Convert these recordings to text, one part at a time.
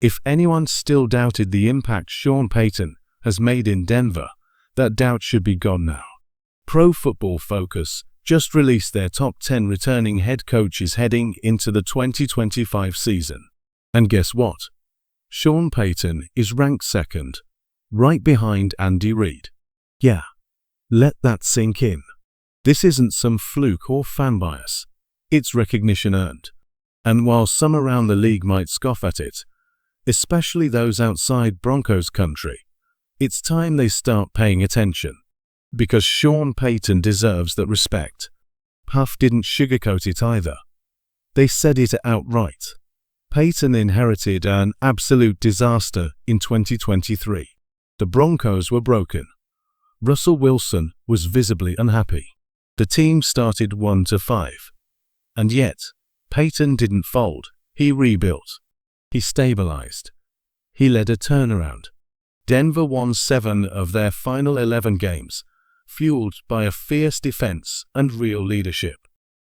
If anyone still doubted the impact Sean Payton has made in Denver, that doubt should be gone now. Pro Football Focus just released their top 10 returning head coaches heading into the 2025 season. And guess what? Sean Payton is ranked second, right behind Andy Reid. Yeah, let that sink in. This isn't some fluke or fan bias. It's recognition earned. And while some around the league might scoff at it, especially those outside Broncos country, it's time they start paying attention. Because Sean Payton deserves that respect. Puff didn't sugarcoat it either. They said it outright. Payton inherited an absolute disaster in 2023. The Broncos were broken. Russell Wilson was visibly unhappy. The team started 1-5. And yet, Payton didn't fold. He rebuilt. He stabilized. He led a turnaround. Denver won 7 of their final 11 games, fueled by a fierce defense and real leadership.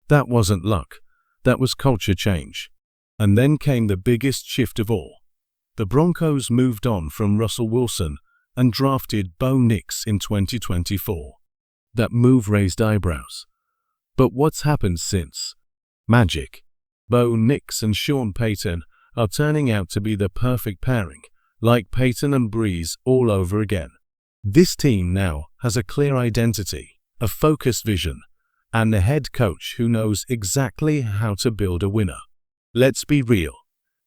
That wasn't luck. That was culture change. And then came the biggest shift of all. The Broncos moved on from Russell Wilson and drafted Bo Nix in 2024. That move raised eyebrows. But what's happened since? Magic. Bo Nix and Sean Payton are turning out to be the perfect pairing, like Payton and Breeze all over again. This team now has a clear identity, a focused vision, and a head coach who knows exactly how to build a winner. Let's be real.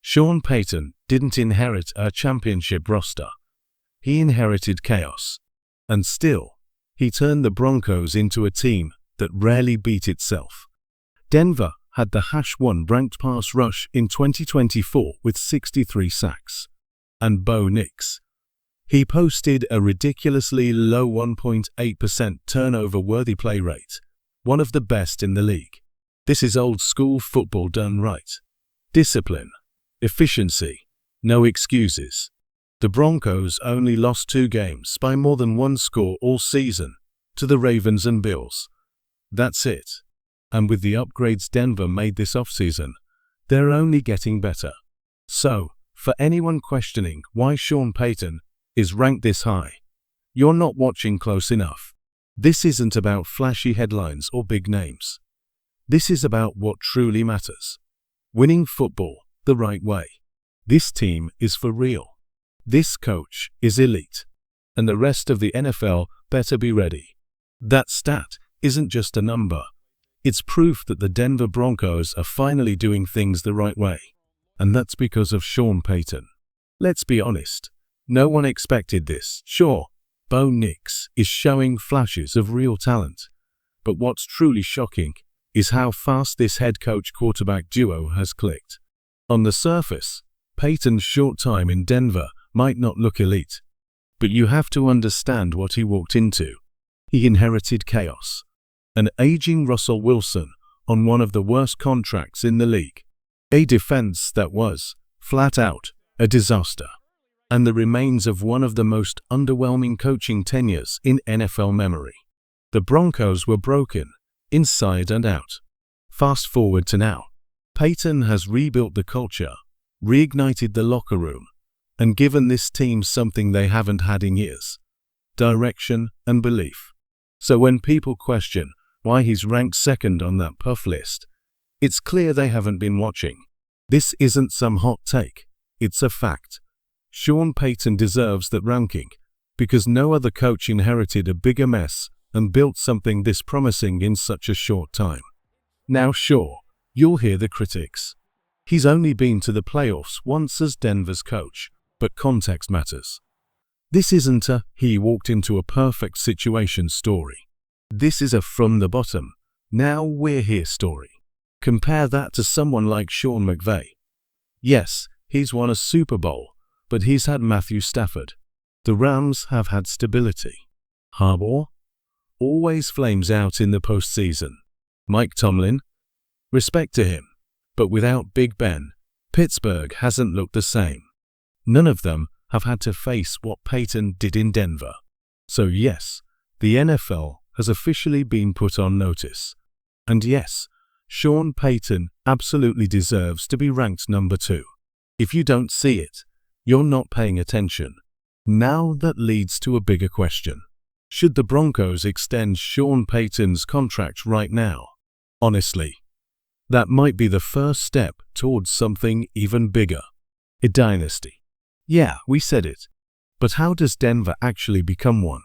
Sean Payton didn't inherit a championship roster. He inherited chaos. And still, he turned the Broncos into a team that rarely beat itself. Denver had the #1 ranked pass rush in 2024 with 63 sacks. And Bo Nix, he posted a ridiculously low 1.8% turnover-worthy play rate, one of the best in the league. This is old-school football done right. Discipline, efficiency, no excuses. The Broncos only lost 2 games by more than 1 score all season, to the Ravens and Bills. That's it. And with the upgrades Denver made this offseason, they're only getting better. So, for anyone questioning why Sean Payton is ranked this high, you're not watching close enough. This isn't about flashy headlines or big names. This is about what truly matters. Winning football the right way. This team is for real. This coach is elite. And the rest of the NFL better be ready. That stat isn't just a number. It's proof that the Denver Broncos are finally doing things the right way. And that's because of Sean Payton. Let's be honest. No one expected this. Sure, Bo Nix is showing flashes of real talent. But what's truly shocking is how fast this head coach-quarterback duo has clicked. On the surface, Payton's short time in Denver might not look elite. But you have to understand what he walked into. He inherited chaos. An aging Russell Wilson on one of the worst contracts in the league. A defense that was, flat out, a disaster. And the remains of one of the most underwhelming coaching tenures in NFL memory. The Broncos were broken, inside and out. Fast forward to now. Payton has rebuilt the culture, reignited the locker room, and given this team something they haven't had in years. Direction and belief. So when people question why he's ranked second on that puff list, it's clear they haven't been watching. This isn't some hot take. It's a fact. Sean Payton deserves that ranking because no other coach inherited a bigger mess and built something this promising in such a short time. Now sure, you'll hear the critics. He's only been to the playoffs once as Denver's coach, but context matters. This isn't a he walked into a perfect situation story. This is a from the bottom, now we're here story. Compare that to someone like Sean McVay. Yes, he's won a Super Bowl, but he's had Matthew Stafford. The Rams have had stability. Harbaugh always flames out in the postseason. Mike Tomlin? Respect to him. But without Big Ben, Pittsburgh hasn't looked the same. None of them have had to face what Payton did in Denver. So yes, the NFL has officially been put on notice. And yes, Sean Payton absolutely deserves to be ranked number 2. If you don't see it, you're not paying attention. Now that leads to a bigger question. Should the Broncos extend Sean Payton's contract right now? Honestly, that might be the first step towards something even bigger. A dynasty. Yeah, we said it. But how does Denver actually become one?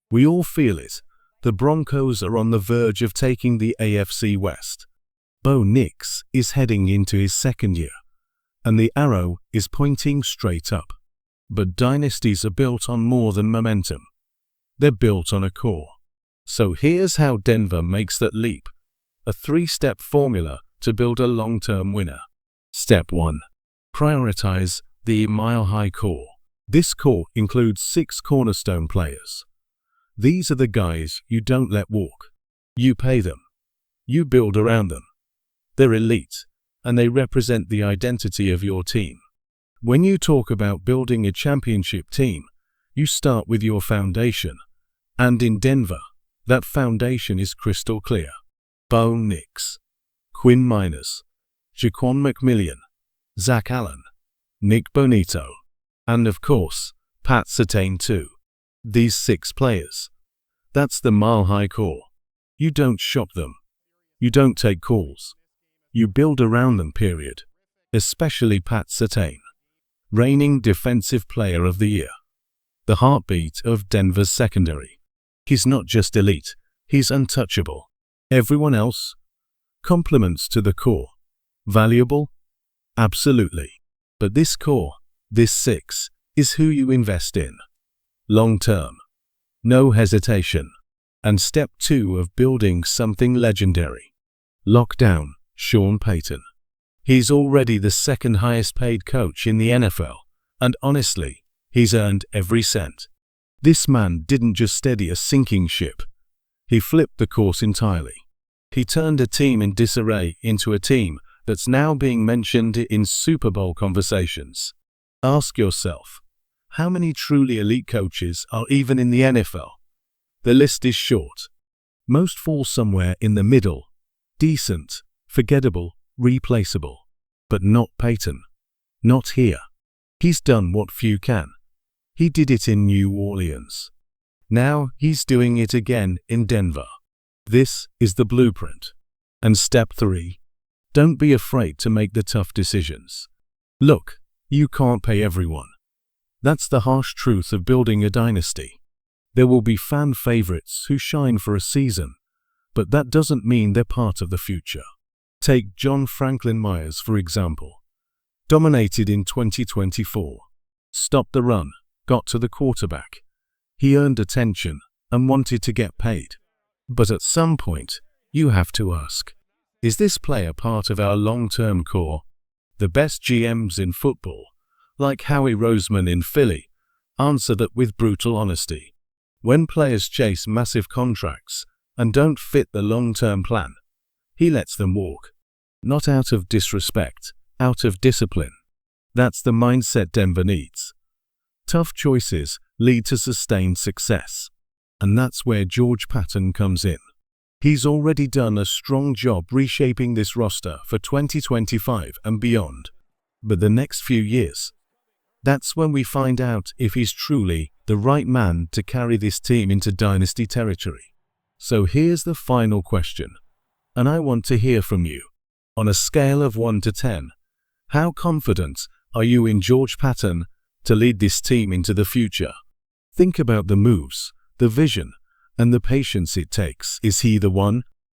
We all feel it. The Broncos are on the verge of taking the AFC West. Bo Nix is heading into his second year, and the arrow is pointing straight up. But dynasties are built on more than momentum. They're built on a core. So here's how Denver makes that leap. A 3-step formula to build a long-term winner. Step 1. Prioritize the mile-high core. This core includes 6 cornerstone players. These are the guys you don't let walk. You pay them. You build around them. They're elite, and they represent the identity of your team. When you talk about building a championship team, you start with your foundation. And in Denver, that foundation is crystal clear. Bo Nix, Quinn Miners, Jaquan McMillian, Zach Allen, Nick Bonito, and of course, Pat Surtain too. These 6 players. That's the mile-high core. You don't shop them. You don't take calls. You build around them, period. Especially Pat Surtain, reigning Defensive Player of the Year. The heartbeat of Denver's secondary. He's not just elite, he's untouchable. Everyone else? Compliments to the core. Valuable? Absolutely. But this core, this 6, is who you invest in. Long term. No hesitation. And step 2 of building something legendary. Lock down Sean Payton. He's already the 2nd highest paid coach in the NFL, and honestly, he's earned every cent. This man didn't just steady a sinking ship. He flipped the course entirely. He turned a team in disarray into a team that's now being mentioned in Super Bowl conversations. Ask yourself, how many truly elite coaches are even in the NFL? The list is short. Most fall somewhere in the middle. Decent, forgettable, replaceable. But not Payton. Not here. He's done what few can. He did it in New Orleans. Now he's doing it again in Denver. This is the blueprint. And step 3. Don't be afraid to make the tough decisions. Look, you can't pay everyone. That's the harsh truth of building a dynasty. There will be fan favorites who shine for a season, but that doesn't mean they're part of the future. Take John Franklin Myers, for example. Dominated in 2024. Stopped the run, got to the quarterback. He earned attention and wanted to get paid. But at some point, you have to ask, is this player part of our long-term core? The best GMs in football, like Howie Roseman in Philly, answer that with brutal honesty. When players chase massive contracts and don't fit the long-term plan, he lets them walk. Not out of disrespect, out of discipline. That's the mindset Denver needs. Tough choices lead to sustained success. And that's where George Paton comes in. He's already done a strong job reshaping this roster for 2025 and beyond. But the next few years, that's when we find out if he's truly the right man to carry this team into dynasty territory. So here's the final question, and I want to hear from you. On a scale of 1 to 10, how confident are you in George Paton to lead this team into the future? Think about the moves, the vision, and the patience it takes. Is he the one?